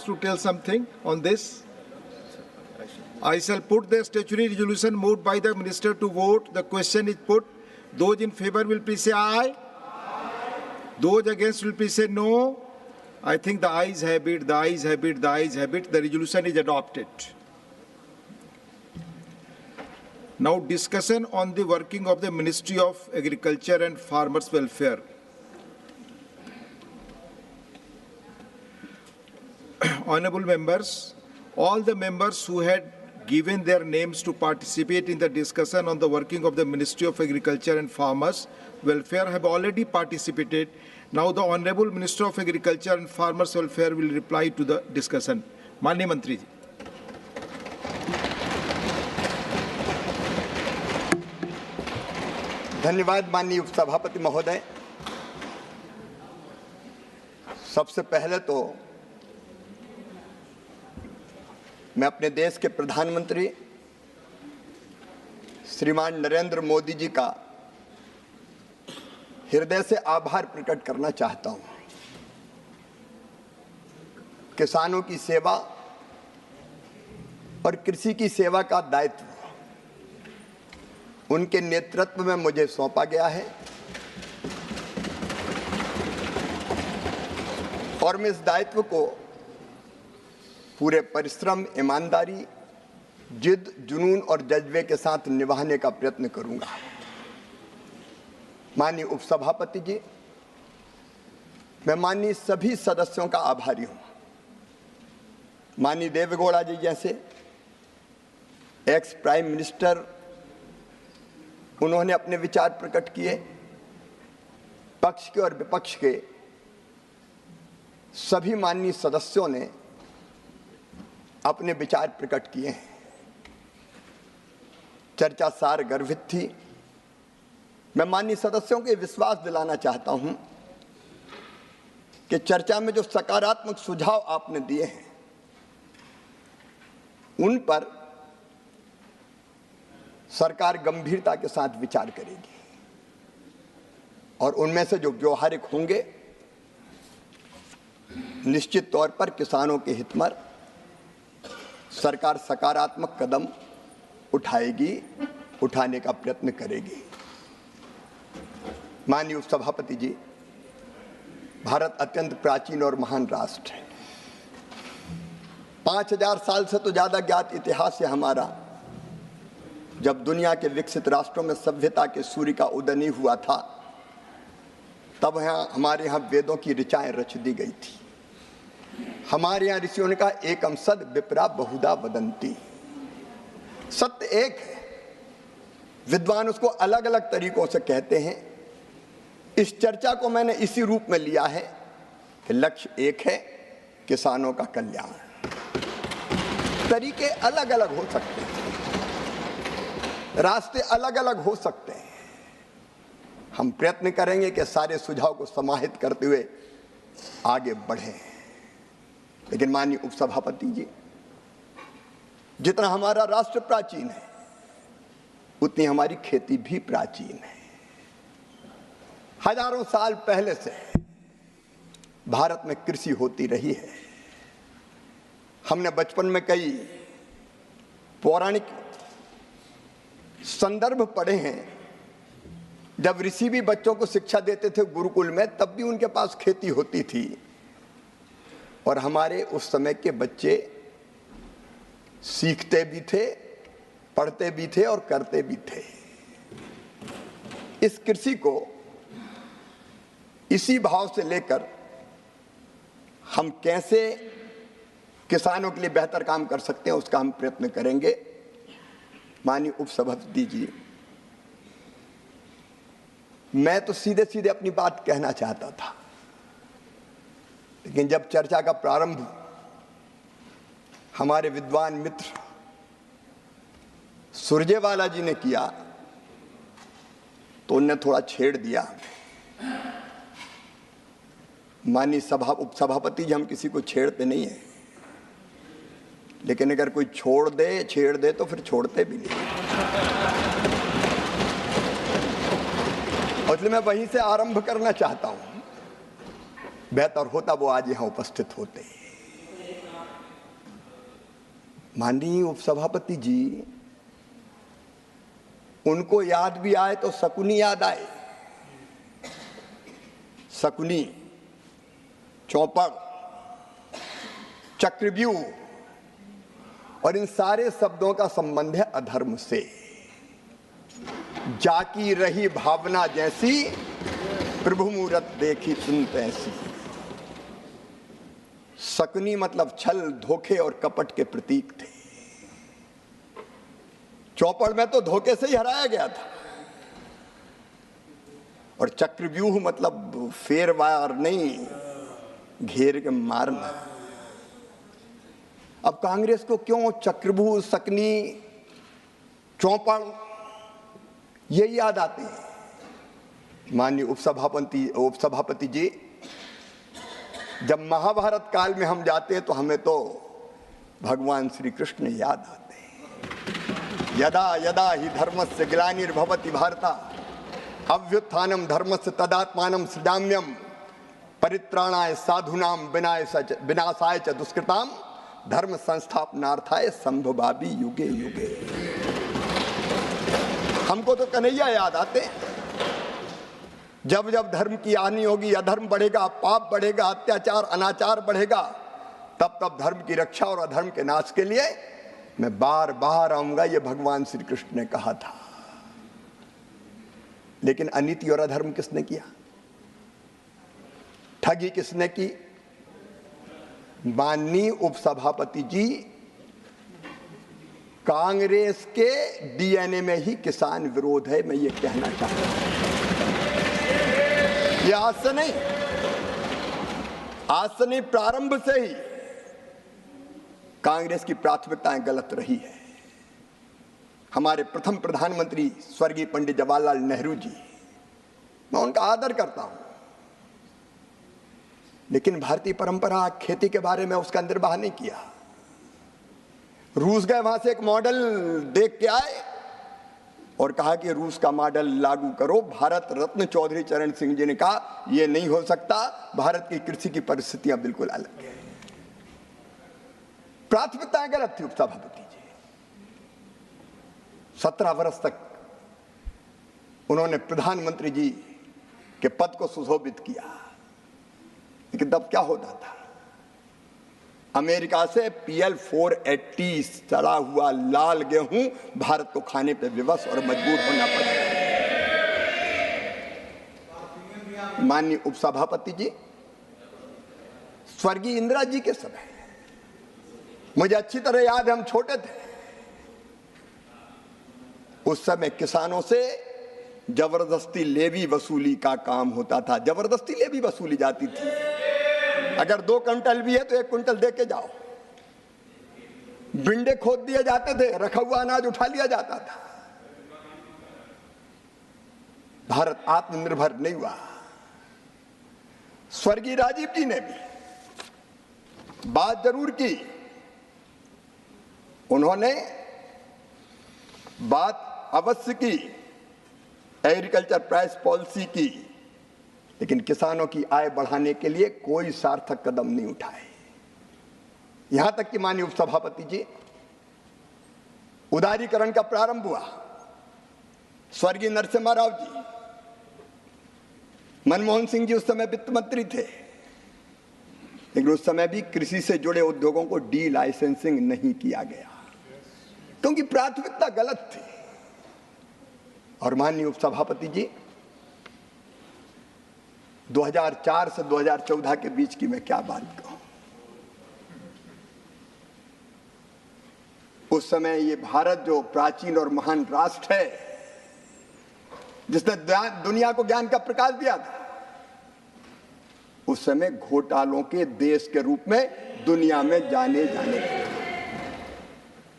wants to tell something on this? I shall put the statutory resolution moved by the Minister to vote. The question is put. Those in favor will please say aye. Those against will please say no. I think the ayes have it, the ayes have it, the ayes have it. The resolution is adopted. Now discussion on the working of the Ministry of Agriculture and Farmers Welfare. Honorable members, all the members who had given their names to participate in the discussion on the working of the Ministry of Agriculture and Farmers Welfare have already participated. Now the Honorable Minister of Agriculture and Farmers Welfare will reply to the discussion. माननीय मंत्री जी। धन्यवाद माननीय उपसभापति महोदय। सबसे पहले तो मैं अपने देश के प्रधानमंत्री श्रीमान नरेंद्र मोदी जी का हृदय से आभार प्रकट करना चाहता हूं। किसानों की सेवा और कृषि की सेवा का दायित्व उनके नेतृत्व में मुझे सौंपा गया है और मैं इस दायित्व को पूरे परिश्रम, ईमानदारी, जिद, जुनून और जज्बे के साथ निभाने का प्रयत्न करूंगा। माननीय उपसभापति जी, मैं माननीय सभी सदस्यों का आभारी हूं। माननीय देवेगौड़ा जी जैसे एक्स प्राइम मिनिस्टर, उन्होंने अपने विचार प्रकट किए। पक्ष के और विपक्ष के सभी माननीय सदस्यों ने अपने विचार प्रकट किए हैं। चर्चा सार गर्भित थी। मैं माननीय सदस्यों को विश्वास दिलाना चाहता हूं कि चर्चा में जो सकारात्मक सुझाव आपने दिए हैं उन पर सरकार गंभीरता के साथ विचार करेगी और उनमें से जो व्यवहारिक होंगे निश्चित तौर पर किसानों के हित में सरकार सकारात्मक कदम उठाएगी, उठाने का प्रयत्न करेगी। माननीय उपसभापति जी, भारत अत्यंत प्राचीन और महान राष्ट्र है। 5000 साल से तो ज्यादा ज्ञात इतिहास है हमारा। जब दुनिया के विकसित राष्ट्रों में सभ्यता के सूर्य का उदय नहीं हुआ था, तब हमारे यहाँ वेदों की ऋचाएं रच दी गई थी। हमारे यहाँ ऋषियों ने कहा एकम सद विप्रा बहुधा वदंती। सत्य एक है, विद्वान उसको अलग अलग तरीकों से कहते हैं। इस चर्चा को मैंने इसी रूप में लिया है कि लक्ष्य एक है, किसानों का कल्याण। तरीके अलग अलग हो सकते हैं, रास्ते अलग अलग हो सकते हैं। हम प्रयत्न करेंगे कि सारे सुझाव को समाहित करते हुए आगे बढ़ें। लेकिन माननीय उपसभापति जी, जितना हमारा राष्ट्र प्राचीन है उतनी हमारी खेती भी प्राचीन है। हजारों साल पहले से भारत में कृषि होती रही है। हमने बचपन में कई पौराणिक संदर्भ पढ़े हैं। जब ऋषि भी बच्चों को शिक्षा देते थे गुरुकुल में, तब भी उनके पास खेती होती थी और हमारे उस समय के बच्चे सीखते भी थे, पढ़ते भी थे और करते भी थे। इस कृषि को इसी भाव से लेकर हम कैसे किसानों के लिए बेहतर काम कर सकते हैं, उसका हम प्रयत्न करेंगे। माननीय उपसभापति जी, मैं तो सीधे सीधे अपनी बात कहना चाहता था, लेकिन जब चर्चा का प्रारंभ हमारे विद्वान मित्र सुरजेवाला जी ने किया तो उन्होंने थोड़ा छेड़ दिया। माननीय उपसभापति जी, हम किसी को छेड़ते नहीं है, लेकिन अगर कोई छेड़ दे तो फिर छोड़ते भी नहीं। और इसलिए मैं वहीं से आरंभ करना चाहता हूं। बेहतर होता वो आज यहां उपस्थित होते। माननीय उपसभापति जी, उनको याद भी आए तो शकुनी याद आए। शकुनी, चौपड़, चक्रव्यूह, और इन सारे शब्दों का संबंध है अधर्म से। जाकी रही भावना जैसी, प्रभु मूरत देखी सुनते ऐसी। शकुनी मतलब छल, धोखे और कपट के प्रतीक थे। चौपड़ में तो धोखे से ही हराया गया था। और चक्रव्यूह मतलब फेर वार नहीं, घेर के मारना। अब कांग्रेस को क्यों चक्रव्यूह, शकुनी, चौपड़ ये याद आते हैं? माननीय उपसभापति जी, जब महाभारत काल में हम जाते हैं तो हमें तो भगवान श्री कृष्ण याद आते हैं। यदा यदा ही धर्मस्य ग्लानिर्भवति भारत अभ्युत्थानम धर्मस्य तदात्मानं सृजाम्यहम् परित्राणाय साधूनां विनाशाय च दुष्कृताम धर्म संस्थापनार्थाय संभवामि युगे युगे। हमको तो कन्हैया याद आते हैं। जब जब धर्म की हानि होगी, अधर्म बढ़ेगा, पाप बढ़ेगा, अत्याचार अनाचार बढ़ेगा, तब तब धर्म की रक्षा और अधर्म के नाश के लिए मैं बार बार आऊंगा, ये भगवान श्री कृष्ण ने कहा था। लेकिन अनीति और अधर्म किसने किया? ठगी किसने की? माननीय उपसभापति जी, कांग्रेस के डीएनए में ही किसान विरोध है, मैं ये कहना चाहता हूं। ये आज से नहीं, प्रारंभ से ही कांग्रेस की प्राथमिकताएं गलत रही है। हमारे प्रथम प्रधानमंत्री स्वर्गीय पंडित जवाहरलाल नेहरू जी, मैं उनका आदर करता हूं, लेकिन भारतीय परंपरा खेती के बारे में उसका निर्वाह नहीं किया। रूस गए, वहां से एक मॉडल देख के आए और कहा कि रूस का मॉडल लागू करो। भारत रत्न चौधरी चरण सिंह जी ने कहा यह नहीं हो सकता, भारत की कृषि की परिस्थितियां बिल्कुल अलग है। प्राथमिकताएं गलत थी उपसभापति जी। 17 वर्ष तक उन्होंने प्रधानमंत्री जी के पद को सुशोभित किया, लेकिन तब क्या होता था? अमेरिका से PL 480 सड़ा हुआ लाल गेहूं भारत को खाने पर विवश और मजबूर होना पड़ा। माननीय उपसभापति जी, स्वर्गीय इंदिरा जी के समय, मुझे अच्छी तरह याद है, हम छोटे थे, उस समय किसानों से जबरदस्ती लेवी वसूली का काम होता था। जबरदस्ती लेवी वसूली जाती थी। अगर 2 क्विंटल भी है तो 1 क्विंटल दे के जाओ। बिंडे खोद दिए जाते थे, रखा हुआ अनाज उठा लिया जाता था। भारत आत्मनिर्भर नहीं हुआ। स्वर्गीय राजीव जी ने भी बात जरूर की, उन्होंने बात अवश्य की एग्रीकल्चर प्राइस पॉलिसी की, लेकिन किसानों की आय बढ़ाने के लिए कोई सार्थक कदम नहीं उठाए। यहां तक कि माननीय उपसभापति जी, उदारीकरण का प्रारंभ हुआ। स्वर्गीय नरसिम्हा राव जी, मनमोहन सिंह जी उस समय वित्त मंत्री थे, लेकिन उस समय भी कृषि से जुड़े उद्योगों को डी लाइसेंसिंग नहीं किया गया, क्योंकि प्राथमिकता गलत थी। और माननीय उपसभापति जी, 2004 से 2014 के बीच की मैं क्या बात कहूं। उस समय ये भारत जो प्राचीन और महान राष्ट्र है, जिसने दुनिया को ज्ञान का प्रकाश दिया था, उस समय घोटालों के देश के रूप में दुनिया में जाने लगे।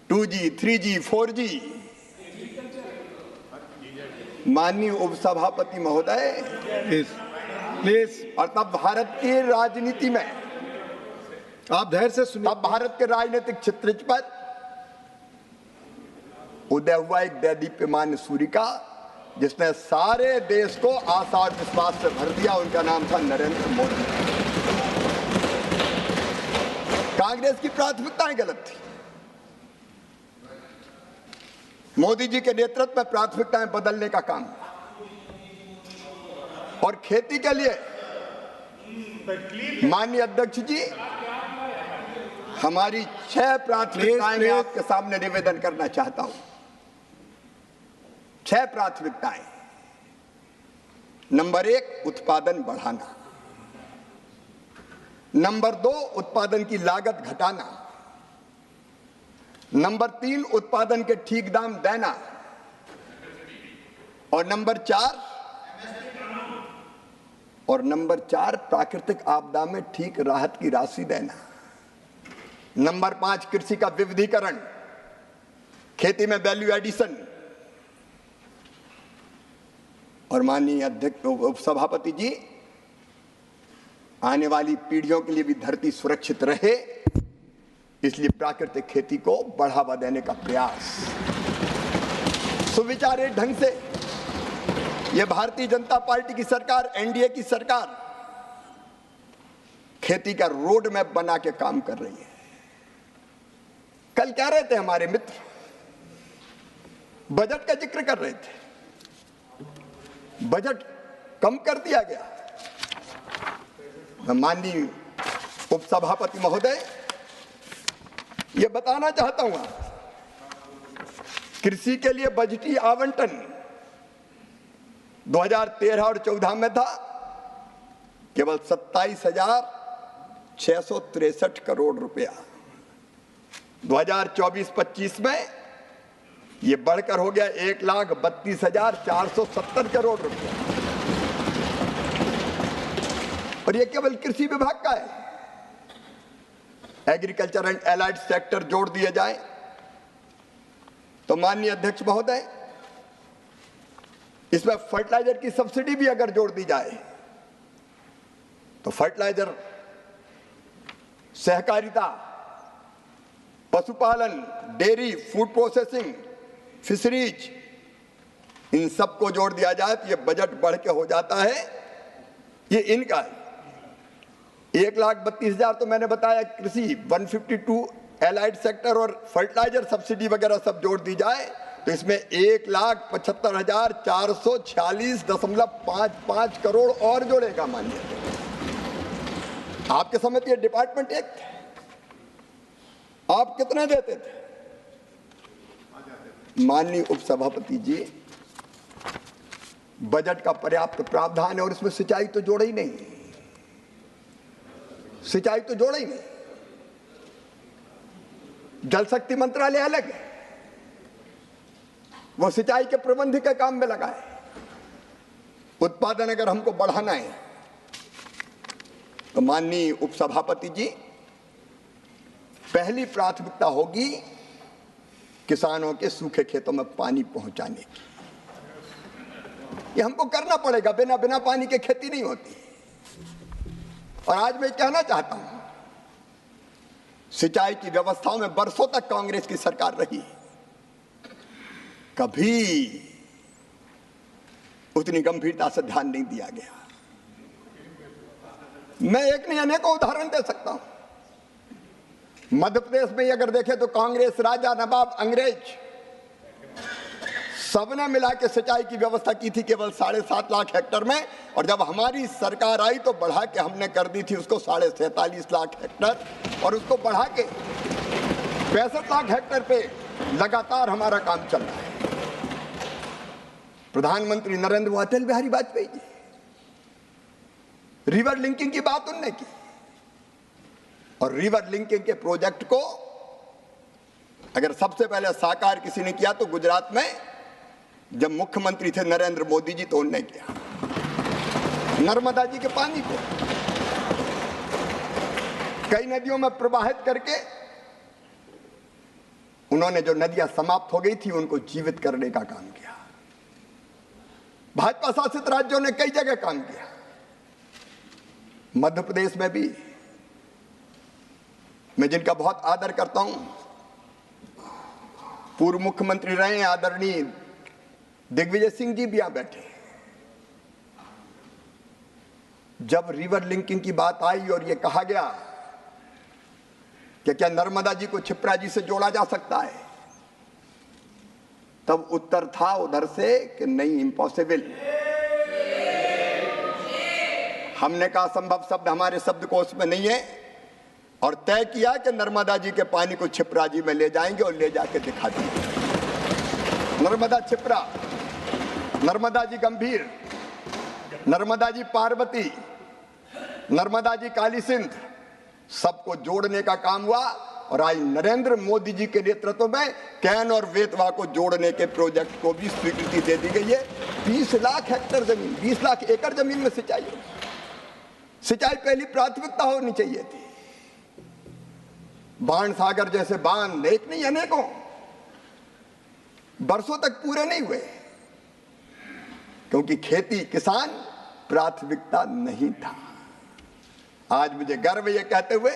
2G, 3G, 4G। माननीय उपसभापति महोदय, प्लीज। और तब भारत की राजनीति में, आप धैर्य से सुनिए, तब भारत के राजनीतिक चित्र पर उदय हुआ एक दैदीप्यमान सूर्य का, जिसने सारे देश को आशा और विश्वास से भर दिया। उनका नाम था नरेंद्र मोदी। कांग्रेस की प्राथमिकताएं गलत थी। मोदी जी के नेतृत्व में प्राथमिकताएं बदलने का काम हुआ और खेती के लिए माननीय अध्यक्ष जी हमारी 6 प्राथमिकताएं मैं आपके सामने निवेदन करना चाहता हूं। 6 प्राथमिकताएं। नंबर 1, उत्पादन बढ़ाना। नंबर 2, उत्पादन की लागत घटाना। नंबर 3, उत्पादन के ठीक दाम देना। और नंबर 4, प्राकृतिक आपदा में ठीक राहत की राशि देना। नंबर 5, कृषि का विविधीकरण, खेती में वैल्यू एडिशन। और माननीय अध्यक्ष उपसभापति जी, आने वाली पीढ़ियों के लिए भी धरती सुरक्षित रहे, इसलिए प्राकृतिक खेती को बढ़ावा देने का प्रयास। सुविचारित ढंग से यह भारतीय जनता पार्टी की सरकार, एनडीए की सरकार खेती का रोड मैप बना के काम कर रही है। कल कह रहे थे हमारे मित्र, बजट का जिक्र कर रहे थे, बजट कम कर दिया गया। मैं माननीय उपसभापति महोदय ये बताना चाहता हूं, कृषि के लिए बजटीय आवंटन 2013 और 14 में था केवल 27,663 करोड़ रुपया। 2024-25 में ये बढ़कर हो गया 1,32,470 करोड़ रुपया। और ये केवल कृषि विभाग का है। एग्रीकल्चर एंड एलाइड सेक्टर जोड़ दिए जाए तो माननीय अध्यक्ष महोदय, इसमें फर्टिलाइजर की सब्सिडी भी अगर जोड़ दी जाए तो फर्टिलाइजर, सहकारिता, पशुपालन, डेयरी, फूड प्रोसेसिंग, फिशरीज, इन सबको जोड़ दिया जाए तो ये बजट बढ़ के हो जाता है। ये इनका 1,32,000 तो मैंने बताया कृषि, 152 एलाइड सेक्टर और फर्टिलाइजर सब्सिडी वगैरह सब जोड़ दी जाए तो इसमें 1,75,446.55 करोड़ और जोड़ेगा। मानिए आपके समय ये डिपार्टमेंट एक थे, आप कितने देते थे? माननीय उपसभापति जी, बजट का पर्याप्त प्रावधान है और इसमें सिंचाई तो जोड़ा ही नहीं, सिंचाई तो जोड़ा ही नहीं। जल शक्ति मंत्रालय अलग है, वो सिंचाई के प्रबंध के काम में लगा है। उत्पादन अगर हमको बढ़ाना है तो माननीय उपसभापति जी, पहली प्राथमिकता होगी किसानों के सूखे खेतों में पानी पहुंचाने की। ये हमको करना पड़ेगा, बिना पानी के खेती नहीं होती। और आज मैं कहना चाहता हूं, सिंचाई की व्यवस्थाओं में बरसों तक कांग्रेस की सरकार रही, कभी उतनी गंभीरता से ध्यान नहीं दिया गया। मैं एक नहीं अनेकों उदाहरण दे सकता हूं। मध्य प्रदेश में अगर देखें तो कांग्रेस, राजा, नवाब, अंग्रेज सबने मिला के सिंचाई की व्यवस्था की थी केवल 7.5 लाख हेक्टर में, और जब हमारी सरकार आई तो बढ़ा के हमने कर दी थी उसको 47.5 लाख हेक्टर, और उसको बढ़ा के 65 लाख हेक्टर पे लगातार हमारा काम चल रहा है। प्रधानमंत्री नरेंद्र अटल बिहारी वाजपेयी जी, रिवर लिंकिंग की बात उन्होंने की, और रिवर लिंकिंग के प्रोजेक्ट को अगर सबसे पहले साकार किसी ने किया तो गुजरात में जब मुख्यमंत्री थे नरेंद्र मोदी जी, तो उन्होंने किया। नर्मदा जी के पानी को कई नदियों में प्रवाहित करके उन्होंने जो नदियां समाप्त हो गई थी उनको जीवित करने का काम किया। भाजपा शासित राज्यों ने कई जगह काम किया, मध्य प्रदेश में भी। मैं जिनका बहुत आदर करता हूं, पूर्व मुख्यमंत्री रहे आदरणीय दिग्विजय सिंह जी भी यहां बैठे। जब रिवर लिंकिंग की बात आई और यह कहा गया कि क्या नर्मदा जी को क्षिप्रा जी से जोड़ा जा सकता है, तब उत्तर था उधर से कि नहीं, इम्पॉसिबल। हमने कहा संभव शब्द हमारे शब्दकोश में नहीं है, और तय किया कि नर्मदा जी के पानी को छिप्रा जी में ले जाएंगे और ले जाके दिखा देंगे। नर्मदा छिप्रा, नर्मदा जी गंभीर, नर्मदा जी पार्वती, नर्मदा जी काली सिंध, सबको जोड़ने का काम हुआ। और आज नरेंद्र मोदी जी के नेतृत्व में कैन और बेतवा को जोड़ने के प्रोजेक्ट को भी स्वीकृति दे दी गई है। 20 लाख हेक्टेयर जमीन, 20 लाख एकड़ जमीन में सिंचाई हो। सिंचाई पहली प्राथमिकता होनी चाहिए थी। बाण सागर जैसे बांध एक नहीं अनेकों बरसों तक पूरे नहीं हुए, क्योंकि खेती किसान प्राथमिकता नहीं था। आज मुझे गर्व यह कहते हुए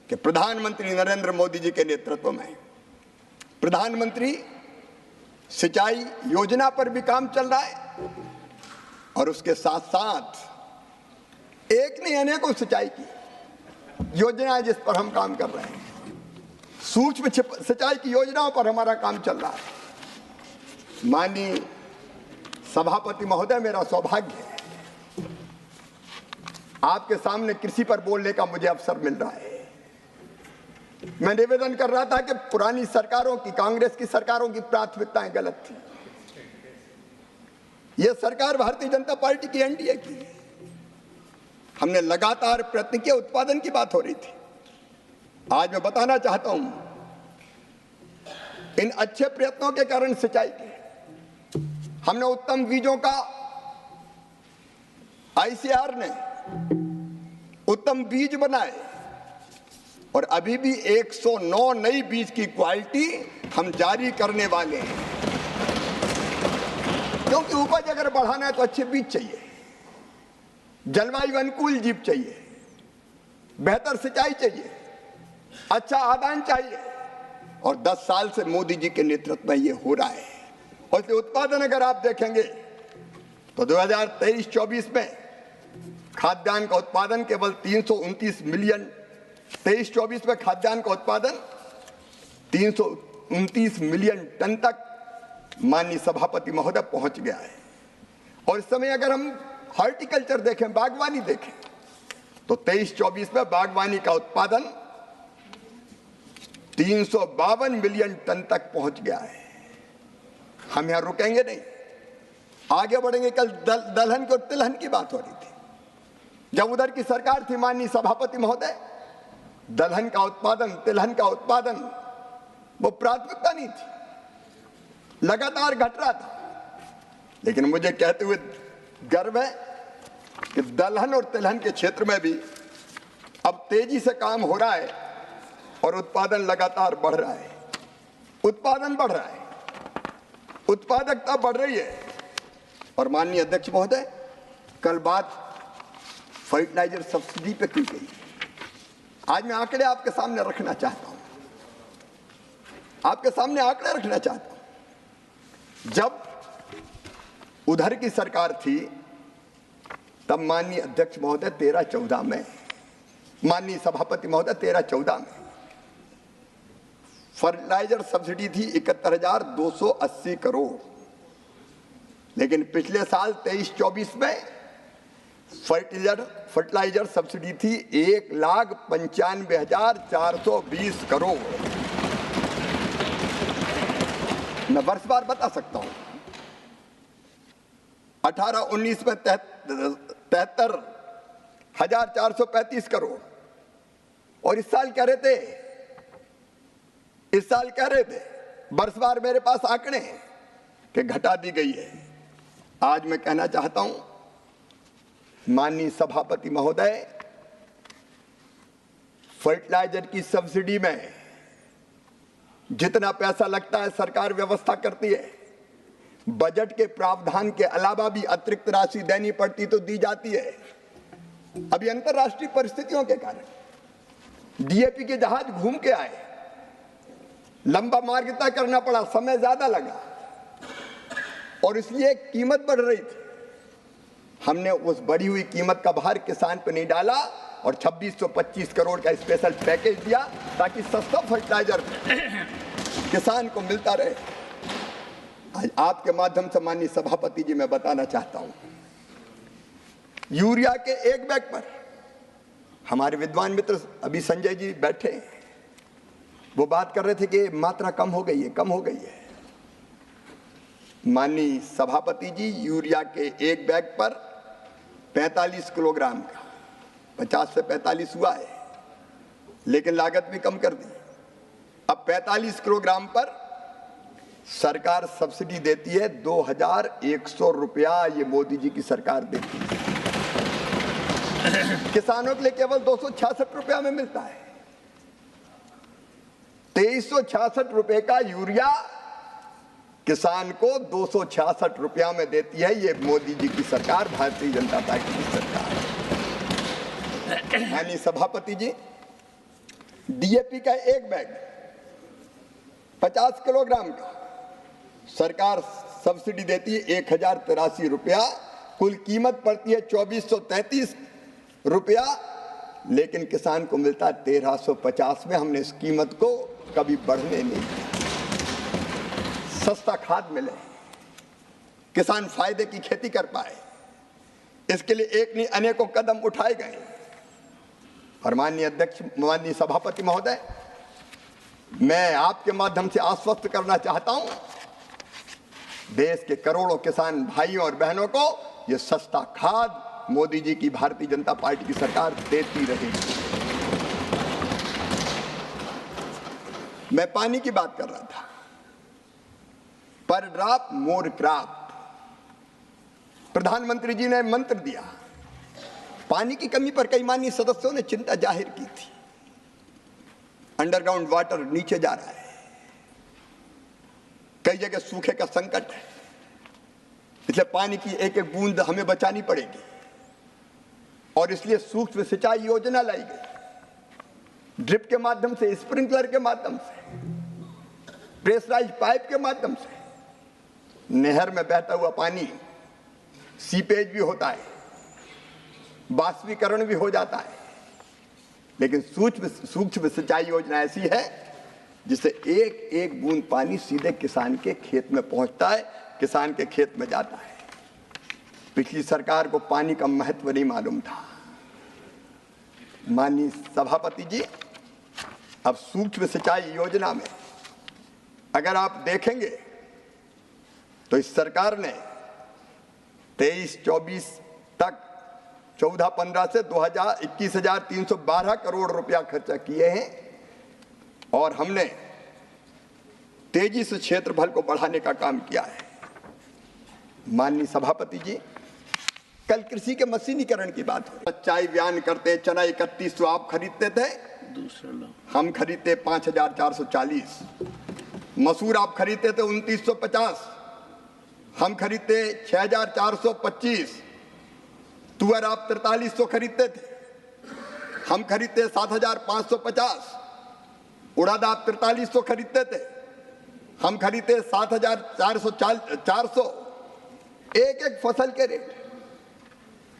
कि प्रधानमंत्री नरेंद्र मोदी जी के नेतृत्व में प्रधानमंत्री सिंचाई योजना पर भी काम चल रहा है, और उसके साथ साथ एक नहीं अनेकों सिंचाई की योजनाएं जिस पर हम काम कर रहे हैं। सूक्ष्म सिंचाई की योजनाओं पर हमारा काम चल रहा है। माननीय सभापति महोदय, मेरा सौभाग्य है आपके सामने कृषि पर बोलने का मुझे अवसर मिल रहा है। मैं निवेदन कर रहा था कि पुरानी सरकारों की, कांग्रेस की सरकारों की प्राथमिकताएं गलत थी। यह सरकार भारतीय जनता पार्टी की, एनडीए की। हमने लगातार प्रयत्न किया, उत्पादन की बात हो रही थी। आज मैं बताना चाहता हूं, इन अच्छे प्रयत्नों के कारण सिंचाई की हमने उत्तम बीजों का आईसीआर ने उत्तम बीज बनाए, और अभी भी 109 नई बीज की क्वालिटी हम जारी करने वाले हैं। क्योंकि उपज अगर बढ़ाना है तो अच्छे बीज चाहिए, जलवायु अनुकूल जीव चाहिए, बेहतर सिंचाई चाहिए, अच्छा आदान चाहिए, और 10 साल से मोदी जी के नेतृत्व में ये हो रहा है। और इसलिए उत्पादन अगर आप देखेंगे तो 2023-24 में खाद्यान्न का उत्पादन केवल 329 मिलियन, 23-24 में खाद्यान्न का उत्पादन 329 मिलियन टन तक माननीय सभापति महोदय पहुंच गया है। और इस समय अगर हम हॉर्टिकल्चर देखें, बागवानी देखें, तो 23-24 में बागवानी का उत्पादन 352 मिलियन टन तक पहुंच गया है। हम यहां रुकेंगे नहीं, आगे बढ़ेंगे। कल दलहन और तिलहन की बात हो रही थी। जब उधर की सरकार थी माननीय सभापति महोदय, दलहन का उत्पादन, तिलहन का उत्पादन वो प्राथमिकता नहीं थी, लगातार घट रहा था। लेकिन मुझे कहते हुए गर्व है कि दलहन और तिलहन के क्षेत्र में भी अब तेजी से काम हो रहा है, और उत्पादन लगातार बढ़ रहा है। उत्पादन बढ़ रहा है, उत्पादकता बढ़ रही है। और माननीय अध्यक्ष महोदय, कल बात फर्टिलाइजर सब्सिडी पे की गई। आज मैं आंकड़े आपके सामने रखना चाहता हूं, आपके सामने आंकड़े रखना चाहता हूं। जब उधर की सरकार थी तब माननीय अध्यक्ष महोदय 13-14 में, माननीय सभापति महोदय 13-14 में फर्टिलाइजर सब्सिडी थी 71,280 करोड़। लेकिन पिछले साल 23-24 में फर्टिलाइजर सब्सिडी थी 1,95,420 करोड़। मैं वर्षवार बता सकता हूं। 18-19 में 73,435 करोड़, और इस साल कह रहे थे, वर्षवार मेरे पास आंकड़े हैं कि घटा दी गई है। आज मैं कहना चाहता हूं माननीय सभापति महोदय, फर्टिलाइजर की सब्सिडी में जितना पैसा लगता है सरकार व्यवस्था करती है। बजट के प्रावधान के अलावा भी अतिरिक्त राशि देनी पड़ती तो दी जाती है। अभी अंतर्राष्ट्रीय परिस्थितियों के कारण डीएपी के जहाज घूम के आए, लंबा मार्ग तय करना पड़ा, समय ज्यादा लगा, और इसलिए कीमत बढ़ रही थी। हमने उस बढ़ी हुई कीमत का भार किसान पर नहीं डाला, और 2625 करोड़ का स्पेशल पैकेज दिया ताकि सस्ता फर्टिलाइजर किसान को मिलता रहे। आज आपके माध्यम से माननीय सभापति जी मैं बताना चाहता हूं, यूरिया के एक बैग पर हमारे विद्वान मित्र अभी संजय जी बैठे, वो बात कर रहे थे कि मात्रा कम हो गई है, कम हो गई है। माननीय सभापति जी, यूरिया के एक बैग पर 45 किलोग्राम का, 50 से 45 हुआ है, लेकिन लागत भी कम कर दी। अब 45 किलोग्राम पर सरकार सब्सिडी देती है 2100 रुपया, ये मोदी जी की सरकार देती है। किसानों के लिए केवल 266 रुपया में मिलता है। 2366 रुपए का यूरिया किसान को 266 रुपया में देती है ये मोदी जी की सरकार, भारतीय जनता पार्टी की सरकार। माननीय सभापति जी, डीएपी का एक बैग 50 किलोग्राम का सरकार सब्सिडी देती है 1083 रुपया, कुल कीमत पड़ती है 2433 रुपया, लेकिन किसान को मिलता है 1350 में। हमने इस कीमत को कभी बढ़ने नहीं दिया। सस्ता खाद मिले, किसान फायदे की खेती कर पाए, इसके लिए एक नहीं अनेकों कदम उठाए गए। और माननीय अध्यक्ष, माननीय सभापति महोदय, मैं आपके माध्यम से आश्वस्त करना चाहता हूं, देश के करोड़ों किसान भाइयों और बहनों को यह सस्ता खाद मोदी जी की भारतीय जनता पार्टी की सरकार देती रहेगी। मैं पानी की बात कर रहा था, पर ड्रॉप मोर क्रॉप, प्रधानमंत्री जी ने मंत्र दिया। पानी की कमी पर कई माननीय सदस्यों ने चिंता जाहिर की थी। अंडरग्राउंड वाटर नीचे जा रहा है, कई जगह सूखे का संकट है, इसलिए पानी की एक एक बूंद हमें बचानी पड़ेगी और इसलिए सूक्ष्म सिंचाई योजना लाई गई। ड्रिप के माध्यम से, स्प्रिंकलर के माध्यम से, प्रेशराइज पाइप के माध्यम से नहर में बहता हुआ पानी सीपेज भी होता है, बाष्पीकरण भी हो जाता है, लेकिन सूक्ष्म सिंचाई योजना ऐसी है जिससे एक एक बूंद पानी सीधे किसान के खेत में पहुंचता है, किसान के खेत में जाता है। पिछली सरकार को पानी का महत्व नहीं मालूम था। माननीय सभापति जी, अब सूक्ष्म सिंचाई योजना में अगर आप देखेंगे तो इस सरकार ने 23-24 तक 14-15 से 21,312 करोड़ रुपया खर्चा किए हैं और हमने तेजी से क्षेत्रफल को बढ़ाने का काम किया है। माननीय सभापति जी, कल कृषि के मशीनीकरण की बात हुई। चाय बयान करते, चना 3100 आप खरीदते थे, हम खरीदते 5,440। मसूर आप खरीदते थे 2,950, हम खरीदते 6,425। तुअर आप 4,300 खरीदते थे, हम खरीदते 7,550। उड़द आप 4,300 खरीदते थे, हम खरीदते 7,400। एक एक फसल के रेट।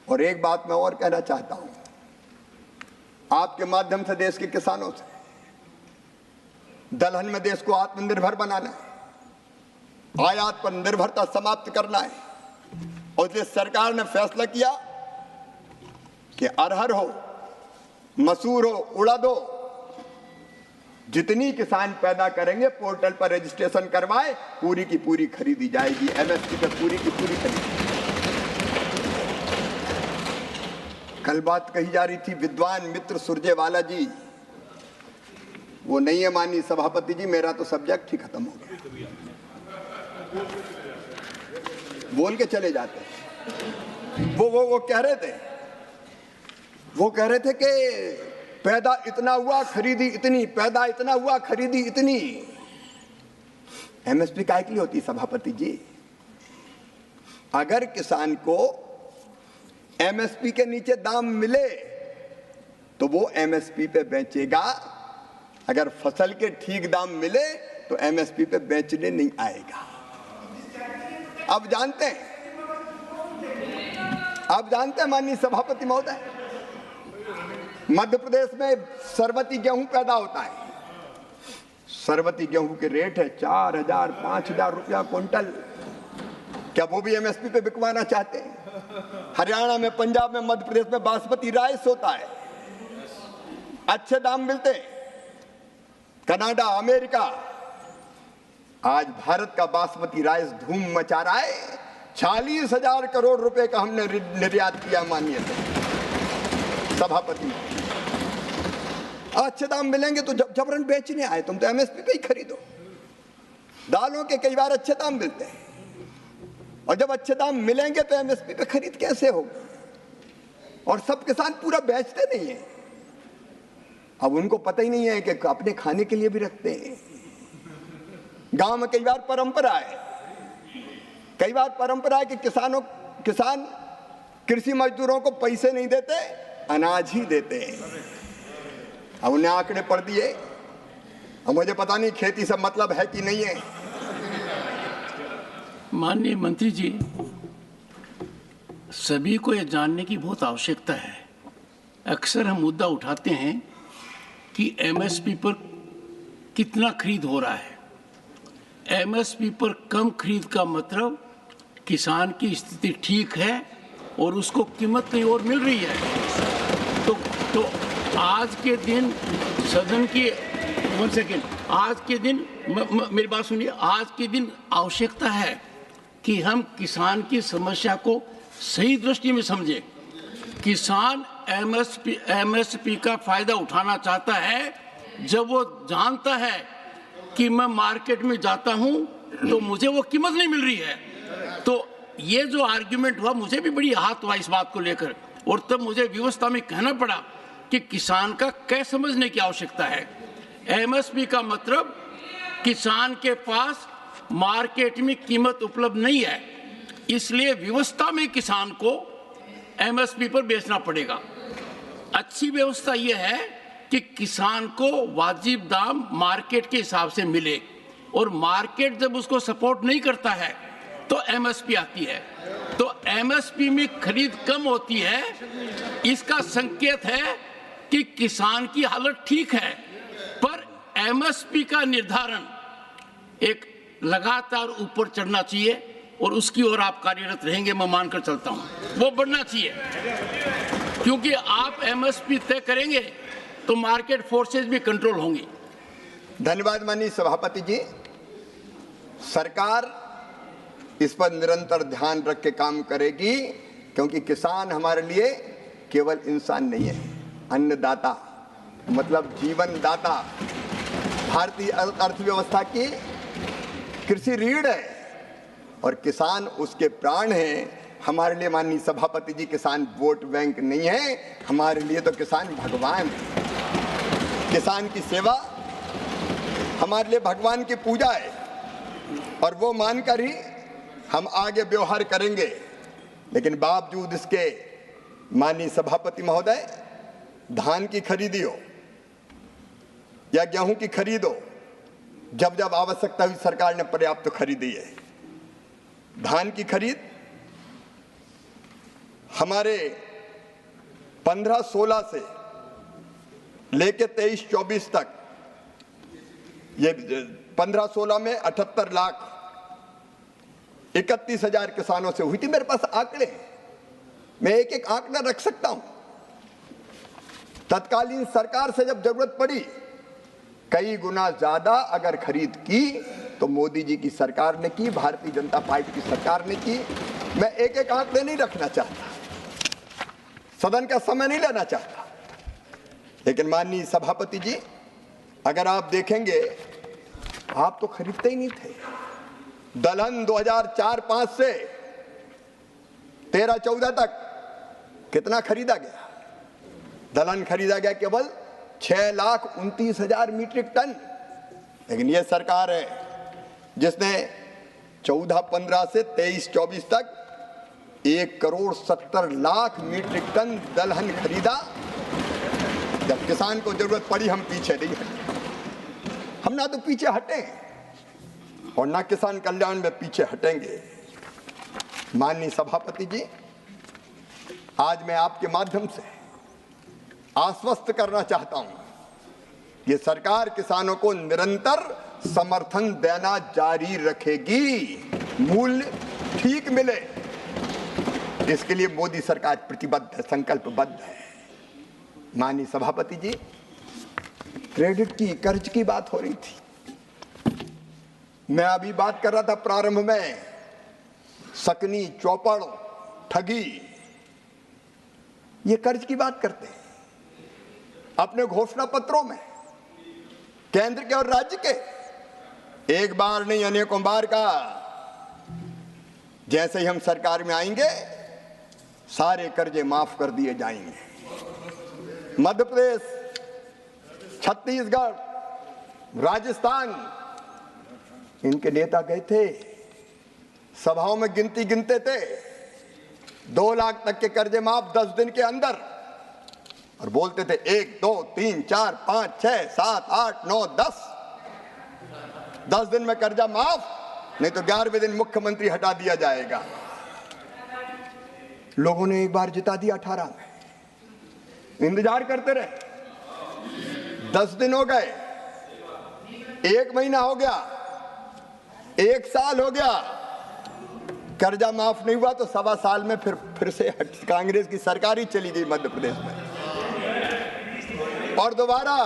और एक बात मैं और कहना चाहता हूं, आपके माध्यम से देश के किसानों से, दलहन में देश को आत्मनिर्भर बनाना है, आयात पर निर्भरता समाप्त करना है। और इसलिए सरकार ने फैसला किया कि अरहर हो, मसूर हो, उड़द हो, जितनी किसान पैदा करेंगे पोर्टल पर रजिस्ट्रेशन करवाए, पूरी की पूरी खरीदी जाएगी। एमएसपी पर पूरी की पूरी खरीदी। कल बात कही जा रही थी, विद्वान मित्र सुरजेवाला जी, वो नहीं है माननीय सभापति जी, मेरा तो सब्जेक्ट ही खत्म हो गया, बोल के चले जाते हैं। वो कह रहे थे कि पैदा इतना हुआ खरीदी इतनी, पैदा इतना हुआ खरीदी इतनी। एमएसपी काहे के लिए होती सभापति जी? अगर किसान को एमएसपी के नीचे दाम मिले तो वो एमएसपी पे बेचेगा, अगर फसल के ठीक दाम मिले तो एमएसपी पे बेचने नहीं आएगा। अब जानते हैं माननीय सभापति महोदय, मध्य प्रदेश में सरबती गेहूं पैदा होता है। सरबती गेहूं के रेट है 4,000 5,000 रुपया क्विंटल। क्या वो भी एमएसपी पे बिकवाना चाहते हैं? हरियाणा में, पंजाब में, मध्य प्रदेश में बासमती राइस होता है, अच्छे दाम मिलते हैं। कनाडा, अमेरिका, आज भारत का बासमती राइस धूम मचा रहा है। 40,000 करोड़ रुपए का हमने निर्यात किया माननीय सभापति। अच्छे दाम मिलेंगे तो जबरन बेचने आए, तुम तो एमएसपी पे ही खरीदो। दालों के कई बार अच्छे दाम मिलते हैं, और जब अच्छे दाम मिलेंगे तो एमएसपी पे खरीद कैसे होगा? और सब किसान पूरा बेचते नहीं है। अब उनको पता ही नहीं है कि अपने खाने के लिए भी रखते हैं। गांव में कई बार परंपरा है कि किसान कृषि मजदूरों को पैसे नहीं देते, अनाज ही देते हैं। अब उन्हें आंकड़े पढ़ दिए। अब मुझे पता नहीं खेती से मतलब है कि नहीं है। माननीय मंत्री जी, सभी को यह जानने की बहुत आवश्यकता है। अक्सर हम मुद्दा उठाते हैं कि एमएसपी पर कितना खरीद हो रहा है। एमएसपी पर कम खरीद का मतलब किसान की स्थिति ठीक है और उसको कीमत कहीं और मिल रही है। तो आज के दिन सदन की आज के दिन मेरी बात सुनिए, आज के दिन आवश्यकता है कि हम किसान की समस्या को सही दृष्टि में समझें। किसान एमएसपी का फायदा उठाना चाहता है जब वो जानता है कि मैं मार्केट में जाता हूं तो मुझे वो कीमत नहीं मिल रही है। तो ये जो आर्ग्यूमेंट हुआ, मुझे भी बड़ी आहत हुआ इस बात को लेकर, और तब मुझे व्यवस्था में कहना पड़ा कि किसान का क्या समझने की आवश्यकता है। एमएसपी का मतलब किसान के पास मार्केट में कीमत उपलब्ध नहीं है, इसलिए व्यवस्था में किसान को एमएसपी पर बेचना पड़ेगा। अच्छी व्यवस्था यह है कि किसान को वाजिब दाम मार्केट के हिसाब से मिले, और मार्केट जब उसको सपोर्ट नहीं करता है तो एमएसपी आती है। तो एमएसपी में खरीद कम होती है, इसका संकेत है कि किसान की हालत ठीक है। पर एमएसपी का निर्धारण एक लगातार ऊपर चढ़ना चाहिए, और उसकी ओर आप कार्यरत रहेंगे, मैं मानकर चलता हूं। वो बढ़ना चाहिए, क्योंकि आप एमएसपी तय करेंगे तो मार्केट फोर्सेस भी कंट्रोल होंगी। धन्यवाद माननीय सभापति जी। सरकार इस पर निरंतर ध्यान रख के काम करेगी, क्योंकि किसान हमारे लिए केवल इंसान नहीं है, अन्नदाता मतलब जीवन दाता। भारतीय अर्थव्यवस्था की कृषि रीढ़ है और किसान उसके प्राण हैं। हमारे लिए माननीय सभापति जी किसान वोट बैंक नहीं है, हमारे लिए तो किसान भगवान है। किसान की सेवा हमारे लिए भगवान की पूजा है, और वो मानकर ही हम आगे व्यवहार करेंगे। लेकिन बावजूद इसके माननीय सभापति महोदय, धान की खरीदी हो या गेहूं की खरीद हो, जब जब आवश्यकता हुई सरकार ने पर्याप्त तो खरीदी है। धान की खरीद हमारे 15-16 से लेके 23-24 तक, ये 15-16 में 78 लाख 31,000 किसानों से हुई थी। मेरे पास आंकड़े, मैं एक एक आंकड़ा रख सकता हूं। तत्कालीन सरकार से जब जरूरत पड़ी, कई गुना ज्यादा अगर खरीद की तो मोदी जी की सरकार ने की, भारतीय जनता पार्टी की सरकार ने की। मैं एक एक आंकड़े नहीं रखना चाहता, सदन का समय नहीं लेना चाहता, लेकिन माननीय सभापति जी, अगर आप देखेंगे, आप तो खरीदते ही नहीं थे। दलहन 2004-05 से 13-14 तक कितना खरीदा गया? दलहन खरीदा गया केवल 6,29,000 मीट्रिक टन। लेकिन यह सरकार है जिसने 14-15 से 23-24 तक 1,70,00,000 मीट्रिक टन दलहन खरीदा। जब किसान को जरूरत पड़ी, हम पीछे नहीं हटे। हम ना तो पीछे हटे और ना किसान कल्याण में पीछे हटेंगे। माननीय सभापति जी, आज मैं आपके माध्यम से आश्वस्त करना चाहता हूं, ये सरकार किसानों को निरंतर समर्थन देना जारी रखेगी, मूल्य ठीक मिले, इसके लिए मोदी सरकार प्रतिबद्ध है, संकल्पबद्ध है। माननीय सभापति जी, क्रेडिट की, कर्ज की बात हो रही थी। मैं अभी बात कर रहा था प्रारंभ में, सकनी, चौपड़, ठगी, ये कर्ज की बात करते हैं अपने घोषणा पत्रों में, केंद्र के और राज्य के। एक बार नहीं, अनेकों बार का, जैसे ही हम सरकार में आएंगे सारे कर्जे माफ कर दिए जाएंगे। मध्य प्रदेश, छत्तीसगढ़, राजस्थान, इनके नेता गए थे, सभाओं में गिनती गिनते थे, 2 लाख तक के कर्जे माफ 10 दिन के अंदर, और बोलते थे 1 2 3 4 5 6 7 8 9 10 दिन में कर्जा माफ, नहीं तो 11वें दिन मुख्यमंत्री हटा दिया जाएगा। लोगों ने एक बार जिता दिया 18 में, इंतजार करते रहे, 10 दिन हो गए, 1 महीना हो गया, 1 साल हो गया, कर्जा माफ नहीं हुआ, तो 1.25 साल में फिर से कांग्रेस की सरकार ही चली गई मध्य प्रदेश में, और दोबारा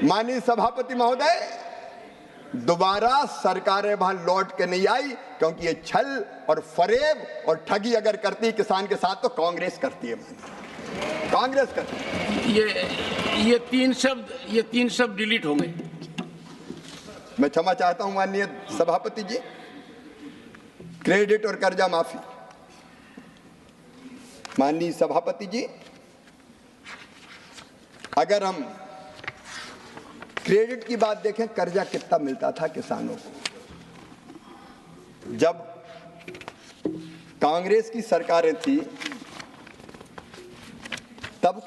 माननीय सभापति महोदय, दोबारा सरकारें वहां लौट के नहीं आई, क्योंकि ये छल और फरेब और ठगी अगर करती किसान के साथ तो कांग्रेस करती है, कांग्रेस करती है। ये तीन शब्द डिलीट होंगे। मैं क्षमा चाहता हूं माननीय सभापति जी। क्रेडिट और कर्जा माफी, माननीय सभापति जी, अगर हम क्रेडिट की बात देखें, कर्जा कितना मिलता था किसानों को जब कांग्रेस की सरकारें थी, तब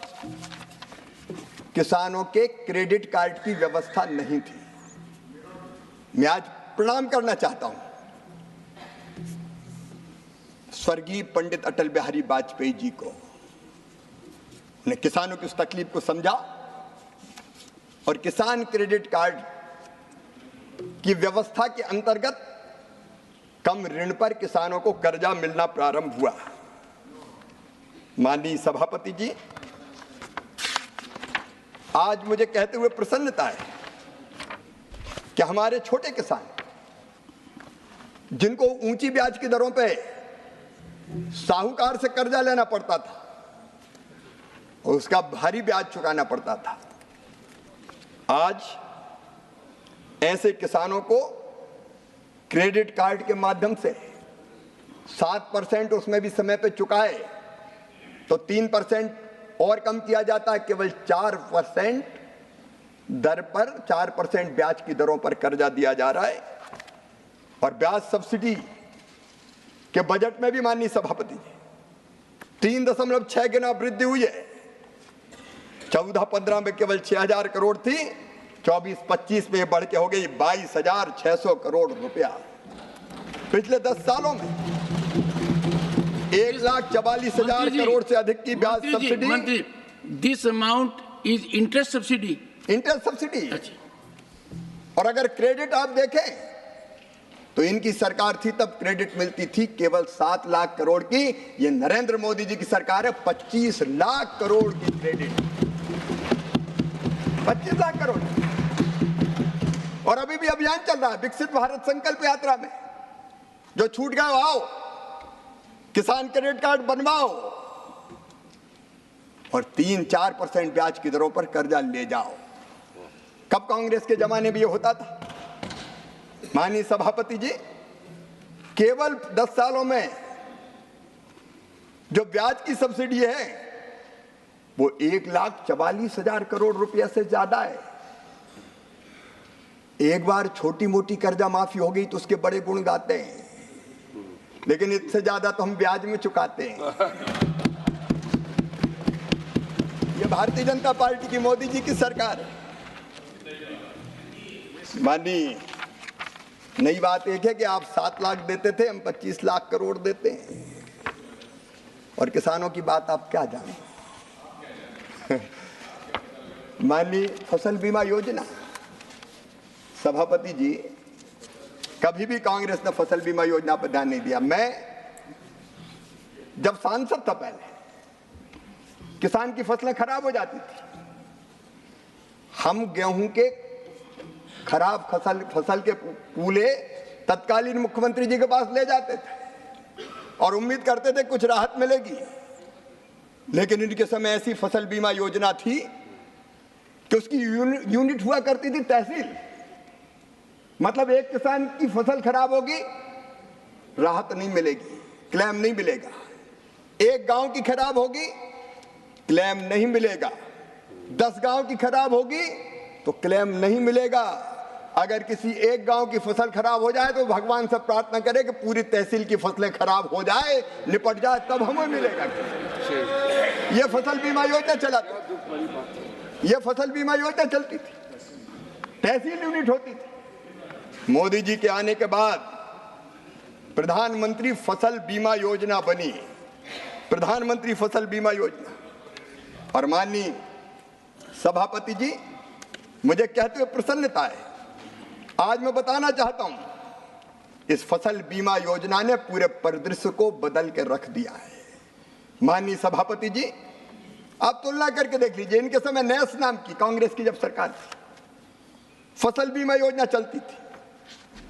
किसानों के क्रेडिट कार्ड की व्यवस्था नहीं थी। मैं आज प्रणाम करना चाहता हूं स्वर्गीय पंडित अटल बिहारी वाजपेयी जी को, उन्हें किसानों की उस तकलीफ को समझा और किसान क्रेडिट कार्ड की व्यवस्था के अंतर्गत कम ऋण पर किसानों को कर्जा मिलना प्रारंभ हुआ। माननीय सभापति जी, आज मुझे कहते हुए प्रसन्नता है कि हमारे छोटे किसान, जिनको ऊंची ब्याज की दरों पे साहूकार से कर्जा लेना पड़ता था और उसका भारी ब्याज चुकाना पड़ता था, आज ऐसे किसानों को क्रेडिट कार्ड के माध्यम से 7% उसमें भी समय पे चुकाए तो 3% और कम किया जाता है, केवल 4% दर पर 4% ब्याज की दरों पर कर्जा दिया जा रहा है। और ब्याज सब्सिडी के बजट में भी माननीय सभापति जी 3.6 गुना वृद्धि हुई है। 14-15 में केवल 6,000 करोड़ थी, 24-25 में बढ़ के हो गई 22,600 करोड़ रुपया। पिछले 10 सालों में 1,44,000 करोड़ से अधिक की ब्याज सब्सिडी। मंत्री, this amount is interest subsidy. Interest subsidy. और अगर क्रेडिट आप देखें तो इनकी सरकार थी तब क्रेडिट मिलती थी केवल 7 लाख करोड़ की। ये नरेंद्र मोदी जी की सरकार है, 25 लाख करोड़ की क्रेडिट, 25 लाख करोड़। और अभी भी अभियान चल रहा है विकसित भारत संकल्प यात्रा में, जो छूट गए आओ, किसान क्रेडिट कार्ड बनवाओ और 3-4% ब्याज की दरों पर कर्जा ले जाओ। कब कांग्रेस के जमाने में ये होता था? माननीय सभापति जी, केवल 10 सालों में जो ब्याज की सब्सिडी है वो 1,44,000 करोड़ रुपया से ज्यादा है। एक बार छोटी मोटी कर्जा माफी हो गई तो उसके बड़े गुण गाते हैं, लेकिन इससे ज्यादा तो हम ब्याज में चुकाते हैं। ये भारतीय जनता पार्टी की, मोदी जी की सरकार है। माननीय, नई बात एक है कि आप 7 लाख देते थे, हम 25 लाख करोड़ देते हैं। और किसानों की बात आप क्या जाने। माननीय फसल बीमा योजना, सभापति जी, कभी भी कांग्रेस ने फसल बीमा योजना पर ध्यान नहीं दिया। मैं जब सांसद था पहले, किसान की फसलें खराब हो जाती थी, हम गेहूं के खराब फसल के पूले तत्कालीन मुख्यमंत्री जी के पास ले जाते थे और उम्मीद करते थे कुछ राहत मिलेगी। लेकिन इनके समय ऐसी फसल बीमा योजना थी कि उसकी यूनिट हुआ करती थी तहसील। मतलब एक किसान की फसल खराब होगी, राहत नहीं मिलेगी, क्लेम नहीं मिलेगा। एक गांव की खराब होगी, क्लेम नहीं मिलेगा। 10 गांव की खराब होगी तो क्लेम नहीं मिलेगा। अगर किसी एक गांव की फसल खराब हो जाए तो भगवान से प्रार्थना करें कि पूरी तहसील की फसलें खराब हो जाए, निपट जाए, तब हमें मिलेगा। ये फसल बीमा योजना चलाती, ये फसल बीमा योजना चलती थी, तहसील यूनिट होती थी। मोदी जी के आने के बाद प्रधानमंत्री फसल बीमा योजना बनी, प्रधानमंत्री फसल बीमा योजना। और माननीय सभापति जी, मुझे कहते हुए प्रसन्नता है, आज मैं बताना चाहता हूं, इस फसल बीमा योजना ने पूरे परिदृश्य को बदल के रख दिया है। माननीय सभापति जी, आप तुलना करके देख लीजिए, इनके समय नैस नाम की कांग्रेस की जब सरकार थी, फसल बीमा योजना चलती थी,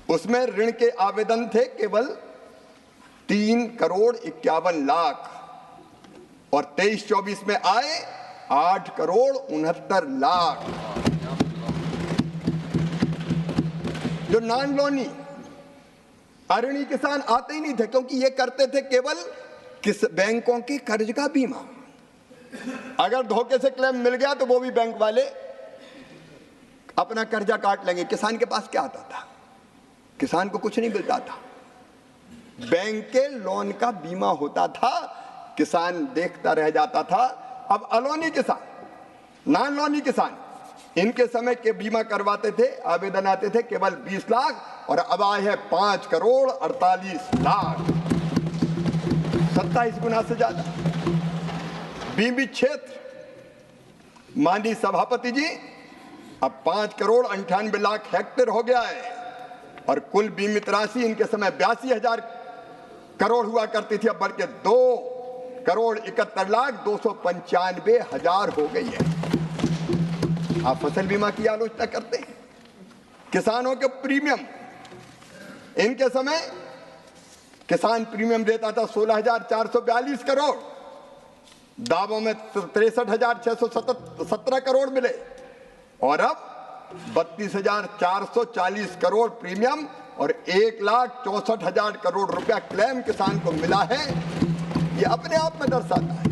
उसमें ऋण के आवेदन थे केवल 3,51,00,000 और 23-24 में आए 8,69,00,000। जो नॉन लोनी अऋणी किसान आते ही नहीं थे, क्योंकि ये करते थे केवल किस बैंकों के कर्ज का बीमा। अगर धोखे से क्लेम मिल गया तो वो भी बैंक वाले अपना कर्जा काट लेंगे। किसान के पास क्या आता था? किसान को कुछ नहीं मिलता था, बैंक के लोन का बीमा होता था, किसान देखता रह जाता था। अब अलोनी किसान, नॉन लोनी किसान, इनके समय के बीमा करवाते थे, आवेदन आते थे केवल 20 लाख और अब आए हैं 5,48,00,000, 27 गुना से ज्यादा। बीमित क्षेत्र, माननीय सभापति जी, अब 5,98,00,000 हेक्टेयर हो गया है और कुल बीमित राशि इनके समय 82,000 करोड़ हुआ करती थी, अब बढ़ के 2,71,295,000 हो गई है। आप फसल बीमा की आलोचना करते हैं। किसानों के प्रीमियम, इनके समय किसान प्रीमियम देता था 16,442 करोड़, दावों में 63,617 करोड़ मिले और अब 32,440 करोड़ प्रीमियम और 1,64,000 करोड़ रुपया क्लेम किसान को मिला है। ये अपने आप में दर्शाता है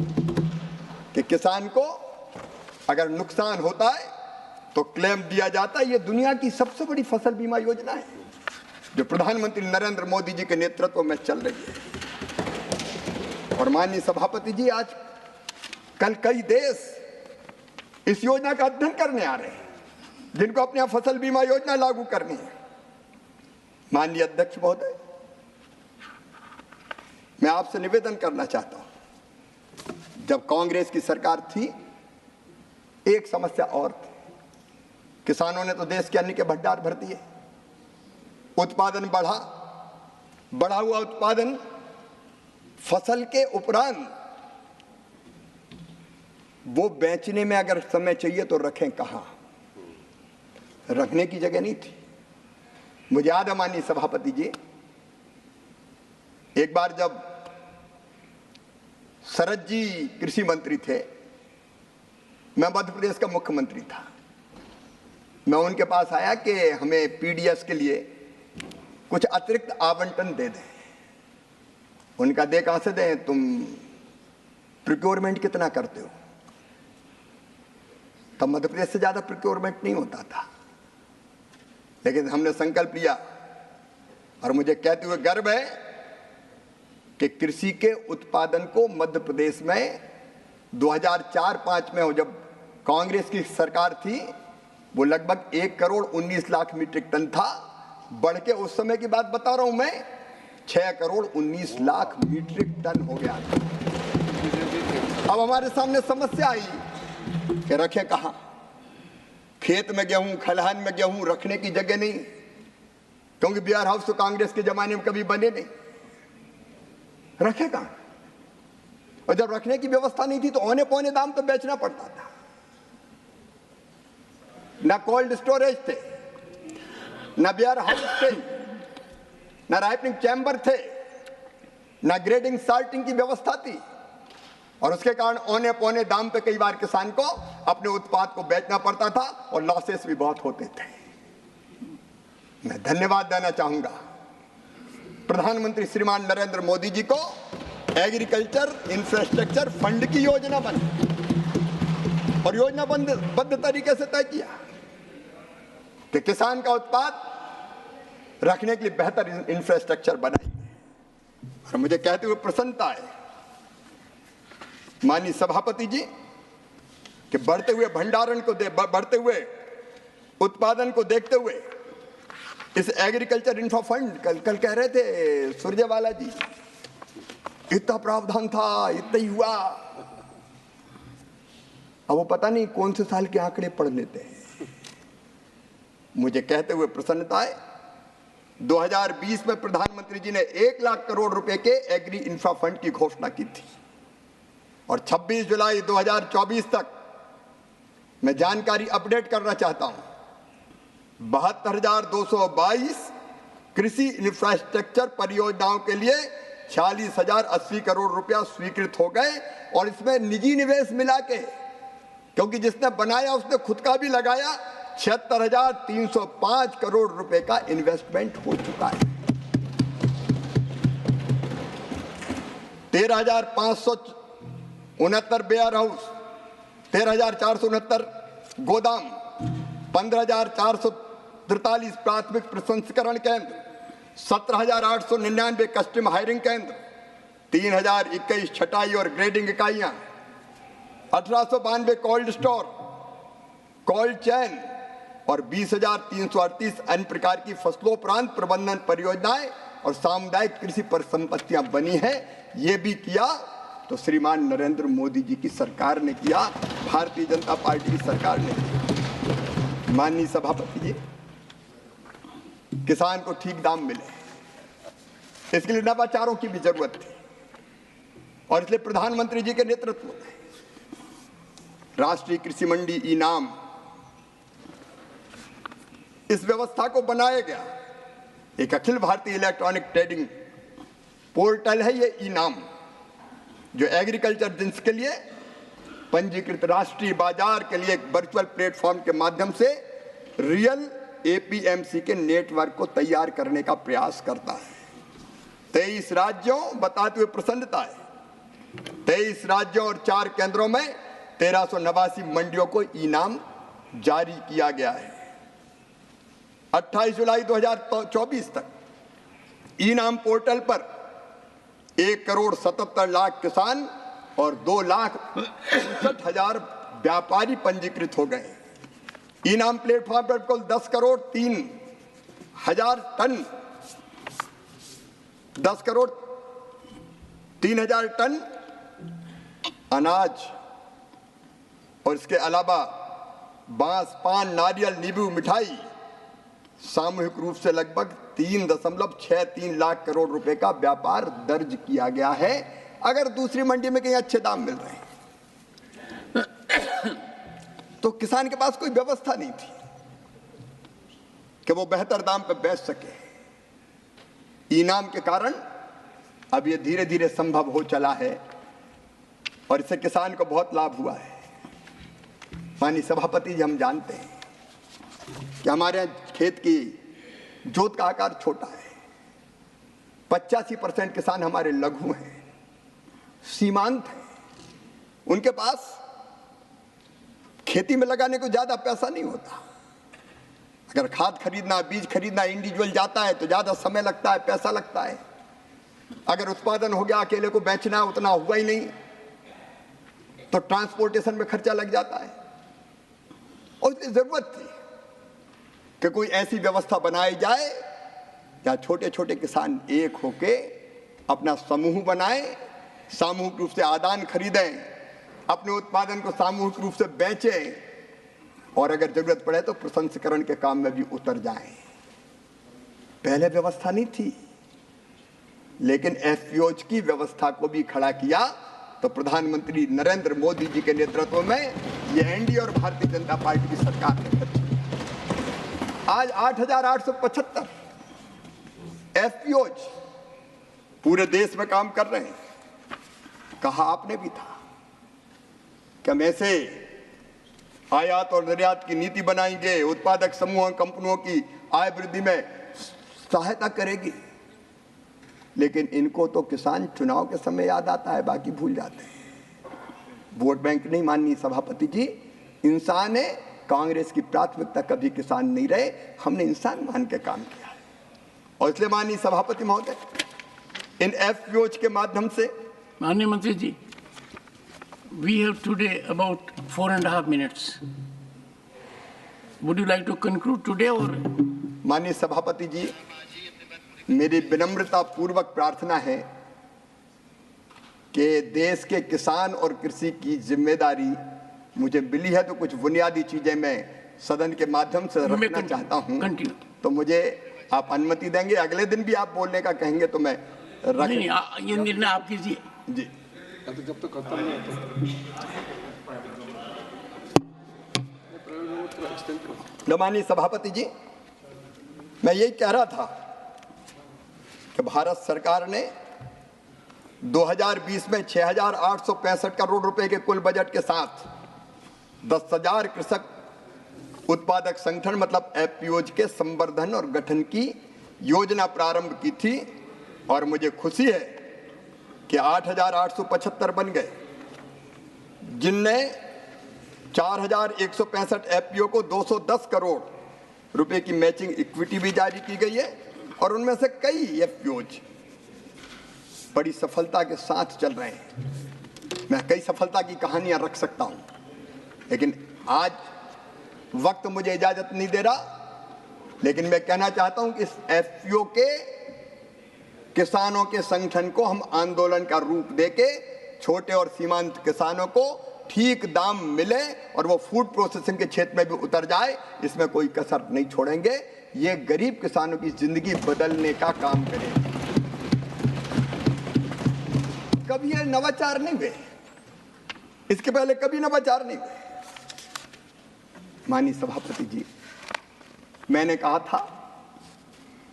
कि किसान को अगर नुकसान होता है तो क्लेम दिया जाता है। ये दुनिया की सबसे बड़ी फसल बीमा योजना है जो प्रधानमंत्री नरेंद्र मोदी जी के नेतृत्व में चल रही है। और माननीय सभापति जी, आज कल कई देश इस योजना का अध्ययन करने आ रहे हैं, जिनको अपने यहाँ फसल बीमा योजना लागू करनी है। माननीय अध्यक्ष महोदय, मैं आपसे निवेदन करना चाहता हूं, जब कांग्रेस की सरकार थी एक समस्या और थी, किसानों ने तो देश के अन्न के भंडार भर दिए, उत्पादन बढ़ा हुआ उत्पादन फसल के उपरांत वो बेचने में अगर समय चाहिए तो रखें कहां? रखने की जगह नहीं थी। मुझे याद है माननीय सभापति जी, एक बार जब शरद जी कृषि मंत्री थे, मैं मध्य प्रदेश का मुख्यमंत्री था, मैं उनके पास आया कि हमें पीडीएस के लिए कुछ अतिरिक्त आवंटन दे दें। उनका दे कहां से दें, तुम प्रोक्योरमेंट कितना करते हो? तब मध्य प्रदेश से ज्यादा प्रोक्योरमेंट नहीं होता था, लेकिन हमने संकल्प लिया और मुझे कहते हुए गर्व है कि कृषि के उत्पादन को मध्य प्रदेश में 2004-05 में जब कांग्रेस की सरकार थी, वो लगभग 1,19,00,000 मीट्रिक टन था, बढ़ के उस समय की बात बता रहा हूं मैं, 6,19,00,000 मीट्रिक टन हो गया। अब हमारे सामने समस्या आई कि रखें कहां? खेत में गेहूं, खलिहान में गेहूं रखने की जगह नहीं, क्योंकि वेयर हाउस तो कांग्रेस के जमाने में कभी बने नहीं, रखे कहां? और जब रखने की व्यवस्था नहीं थी तो औने पौने दाम पे बेचना पड़ता था। ना कोल्ड स्टोरेज थे, ना वेयर हाउस थे, ना राइपनिंग चैम्बर थे, ना ग्रेडिंग सॉर्टिंग की व्यवस्था थी, और उसके कारण औने पौने दाम पे कई बार किसान को अपने उत्पाद को बेचना पड़ता था और लॉसेस भी बहुत होते थे। मैं धन्यवाद देना चाहूंगा प्रधानमंत्री श्रीमान नरेंद्र मोदी जी को, एग्रीकल्चर इंफ्रास्ट्रक्चर फंड की योजना बनी और योजनाबद्ध तरीके से तय किया कि किसान का उत्पाद रखने के लिए बेहतर इंफ्रास्ट्रक्चर बनाएंगे। और मुझे कहते हुए प्रसन्नता है माननीय सभापति जी कि बढ़ते हुए भंडारण को बढ़ते हुए उत्पादन को देखते हुए इस एग्रीकल्चर इंफ्रा फंड, कल कह रहे थे सुरजेवाला जी, इतना प्रावधान था, इतना ही हुआ। अब वो पता नहीं कौन से साल के आंकड़े पढ़ लेते हैं। मुझे कहते हुए प्रसन्नता है 2020 में प्रधानमंत्री जी ने 1 लाख करोड़ रुपए के एग्री इंफ्रा फंड की घोषणा की थी और 26 जुलाई 2024 तक मैं जानकारी अपडेट करना चाहता हूं, 72,222 कृषि इंफ्रास्ट्रक्चर परियोजनाओं के लिए 46,080 करोड़ रुपया स्वीकृत हो गए। और इसमें निजी निवेश मिला के, क्योंकि जिसने बनाया उसने खुद का भी लगाया, 76,305 करोड़ रुपए का इन्वेस्टमेंट हो चुका है। 13,569 वेयर हाउस, 13,469 गोदाम, 15,443 प्राथमिक प्रसंस्करण केंद्र, 17,899 कस्टम हायरिंग केंद्र, 3,021 छटाई और ग्रेडिंग इकाइयां, 1,892 कोल्ड स्टोर, कोल्ड चैन और 20,338 अन्य प्रकार की फसलोपरांत प्रबंधन परियोजनाएं और सामुदायिक कृषि परिसंपत्तियां बनी हैं। ये भी किया तो श्रीमान नरेंद्र मोदी जी की सरकार ने किया, भारतीय जनता पार्टी की सरकार ने किया। माननीय सभापति जी, किसान को ठीक दाम मिले, इसके लिए नवाचारों की भी जरूरत थी और इसलिए प्रधानमंत्री जी के नेतृत्व में राष्ट्रीय कृषि मंडी इनाम, इस व्यवस्था को बनाया गया। एक Akhil Bharatiya electronic trading portal है ये इनाम, जो एग्रीकल्चर जिन्स के लिए पंजीकृत राष्ट्रीय बाजार के लिए एक वर्चुअल प्लेटफॉर्म के माध्यम से रियल एपीएमसी के नेटवर्क को तैयार करने का प्रयास करता है। 23 राज्यों, बताते हुए प्रसन्नता है, 23 राज्यों और 4 केंद्रों में 1389 मंडियों को इनाम जारी किया गया है। 28 जुलाई 2024 तक इनाम पोर्टल पर 1,77,00,000 किसान और 2,65,000 व्यापारी पंजीकृत हो गए। इनाम प्लेटफॉर्म पर कुल 10,03,000 टन अनाज और इसके अलावा बांस, पान, नारियल, नींबू, मिठाई सामूहिक रूप से लगभग 3.63 लाख करोड़ रुपए का व्यापार दर्ज किया गया है। अगर दूसरी मंडी में कहीं अच्छे दाम मिल रहे हैं तो किसान के पास कोई व्यवस्था नहीं थी कि वो बेहतर दाम पर बेच सके। इनाम के कारण अब ये धीरे धीरे संभव हो चला है और इससे किसान को बहुत लाभ हुआ है। माननीय सभापति जी, हम जानते हैं कि हमारे यहाँ खेत की जोत का आकार छोटा है। 85% किसान हमारे लघु हैं, सीमांत हैं। उनके पास खेती में लगाने को ज्यादा पैसा नहीं होता। अगर खाद खरीदना, बीज खरीदना इंडिविजुअल जाता है तो ज्यादा समय लगता है, पैसा लगता है। अगर उत्पादन हो गया, अकेले को बेचना उतना हुआ ही नहीं तो ट्रांसपोर्टेशन में खर्चा लग जाता है। और इसलिए जरूरत थी कि कोई ऐसी व्यवस्था बनाई जाए जहाँ छोटे छोटे किसान एक होके अपना समूह बनाएं, सामूहिक रूप से आदान खरीदें, अपने उत्पादन को सामूहिक रूप से बेचें और अगर जरूरत पड़े तो प्रसंस्करण के काम में भी उतर जाएं। पहले व्यवस्था नहीं थी, लेकिन एफपीओज की व्यवस्था को भी खड़ा किया तो प्रधानमंत्री नरेंद्र मोदी जी के नेतृत्व में ये एनडीए और भारतीय जनता पार्टी की सरकार ने आज 8,875 एफपीओज पूरे देश में काम कर रहे हैं। कहा आपने भी था कि हम ऐसे आयात और निर्यात की नीति बनाएंगे, उत्पादक समूह कंपनियों की आय वृद्धि में सहायता करेगी। लेकिन इनको तो किसान चुनाव के समय याद आता है, बाकी भूल जाते हैं। वोट बैंक नहीं माननीय सभापति जी, इंसान है। कांग्रेस की प्राथमिकता कभी किसान नहीं रहे, हमने इंसान मान के काम किया है। और इसलिए माननीय सभापति महोदय, इन एफपीओज के माध्यम से माननीय मंत्री जी, we have today about 4.5 minutes. Would you like to conclude today or? माननीय सभापति जी, मेरी विनम्रता पूर्वक प्रार्थना है कि देश के किसान और कृषि की जिम्मेदारी मुझे मिली है, तो कुछ बुनियादी चीजें मैं सदन के माध्यम से रखना चाहता हूं। तो मुझे आप अनुमति देंगे? अगले दिन भी आप बोलने का कहेंगे तो मैं रख नहीं, ये निर्णय आप कीजिए जी। जब तक खत्म नहीं होता। माननीय सभापति जी, मैं यही कह रहा था कि भारत सरकार ने 2020 में 6,865 करोड़ रुपए के कुल बजट के साथ 10,000 कृषक उत्पादक संगठन मतलब एफपीओज के संवर्धन और गठन की योजना प्रारंभ की थी। और मुझे खुशी है कि 8,875 बन गए, जिनने 4,165 एफपीओ को 210 करोड़ रुपए की मैचिंग इक्विटी भी जारी की गई है। और उनमें से कई एफपीओज बड़ी सफलता के साथ चल रहे हैं। मैं कई सफलता की कहानियां रख सकता हूं, लेकिन आज वक्त मुझे इजाजत नहीं दे रहा। लेकिन मैं कहना चाहता हूं कि इस एफपीओ के किसानों के संगठन को हम आंदोलन का रूप देके छोटे और सीमांत किसानों को ठीक दाम मिले और वो फूड प्रोसेसिंग के क्षेत्र में भी उतर जाए, इसमें कोई कसर नहीं छोड़ेंगे। ये गरीब किसानों की जिंदगी बदलने का काम करें। कभी ये नवाचार नहीं हुए, इसके पहले कभी नवाचार नहीं हुए। माननीय सभापति जी, मैंने कहा था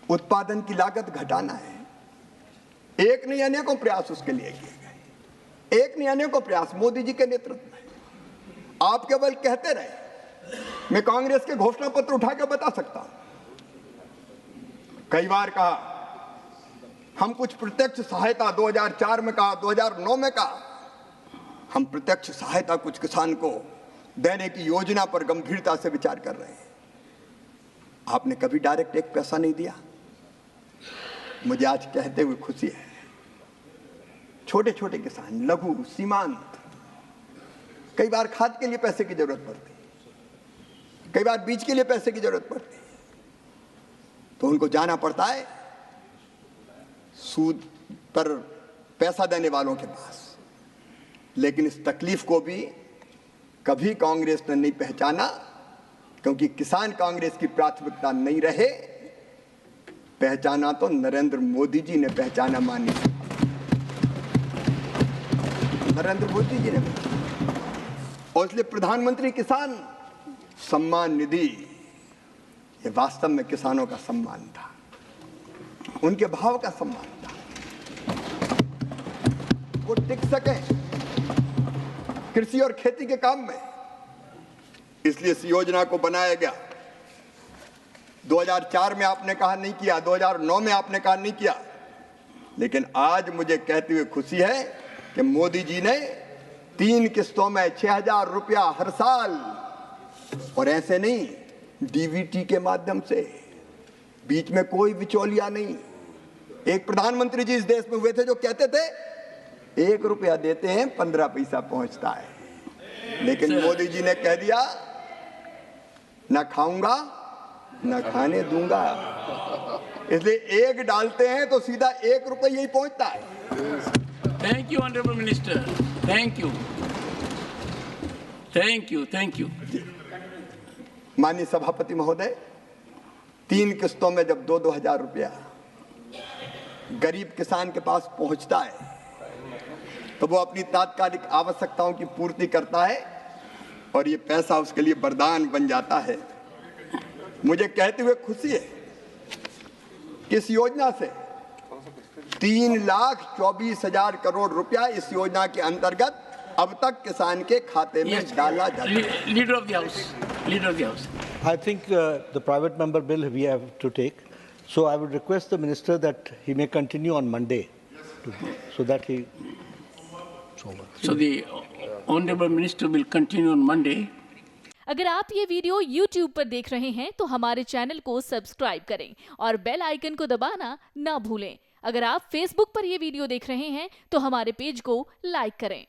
उत्पादन की लागत घटाना है। एक नहीं अनेकों प्रयास उसके लिए किए गए, एक नहीं अनेकों प्रयास मोदी जी के नेतृत्व में। आप केवल कहते रहे, मैं कांग्रेस के घोषणा पत्र उठा के बता सकता हूं। कई बार कहा हम कुछ प्रत्यक्ष सहायता 2004 में कहा, 2009 में कहा हम प्रत्यक्ष सहायता कुछ किसान को देने की योजना पर गंभीरता से विचार कर रहे हैं। आपने कभी डायरेक्ट एक पैसा नहीं दिया। मुझे आज कहते हुए खुशी है, छोटे छोटे किसान, लघु सीमांत, कई बार खाद के लिए पैसे की जरूरत पड़ती, कई बार बीज के लिए पैसे की जरूरत पड़ती, तो उनको जाना पड़ता है सूद पर पैसा देने वालों के पास। लेकिन इस तकलीफ को भी कभी कांग्रेस ने नहीं पहचाना, क्योंकि किसान कांग्रेस की प्राथमिकता नहीं रहे। पहचाना तो नरेंद्र मोदी जी ने पहचाना, मानिए नरेंद्र मोदी जी ने। और इसलिए प्रधानमंत्री किसान सम्मान निधि ये वास्तव में किसानों का सम्मान था, उनके भाव का सम्मान था। वो टिक सके कृषि और खेती के काम में, इसलिए इस योजना को बनाया गया। 2004 में आपने कहा नहीं किया, 2009 में आपने कहा नहीं किया, लेकिन आज मुझे कहते हुए खुशी है कि मोदी जी ने 3 किस्तों में 6,000 रुपया हर साल, और ऐसे नहीं डीबीटी के माध्यम से, बीच में कोई बिचौलिया नहीं। एक प्रधानमंत्री जी इस देश में हुए थे जो कहते थे 1 रुपया देते हैं 15 पैसा पहुंचता है, लेकिन मोदी जी ने कह दिया ना खाऊंगा ना खाने दूंगा। इसलिए एक डालते हैं तो सीधा 1 रुपया ही पहुंचता है। Thank you honourable minister, thank you, thank you, thank you. माननीय सभापति महोदय, 3 किस्तों में जब 2-2 हजार रुपया गरीब किसान के पास पहुंचता है तो वो अपनी तात्कालिक आवश्यकताओं की पूर्ति करता है और ये पैसा उसके लिए वरदान बन जाता है। मुझे कहते हुए खुशी है कि इस योजना से 3,24,000 करोड़ रुपया इस योजना के अंतर्गत अब तक किसान के खाते में डाला जाता है। Leader of the house. I think the private member bill we have to take. So I would request the minister that he may continue on Monday, so that he. So the honorable minister will continue on Monday. अगर आप ये video YouTube पर देख रहे हैं तो हमारे channel को सब्सक्राइब करें और बेल आइकन को दबाना ना भूलें। अगर आप Facebook पर ये वीडियो देख रहे हैं तो हमारे पेज को लाइक करें।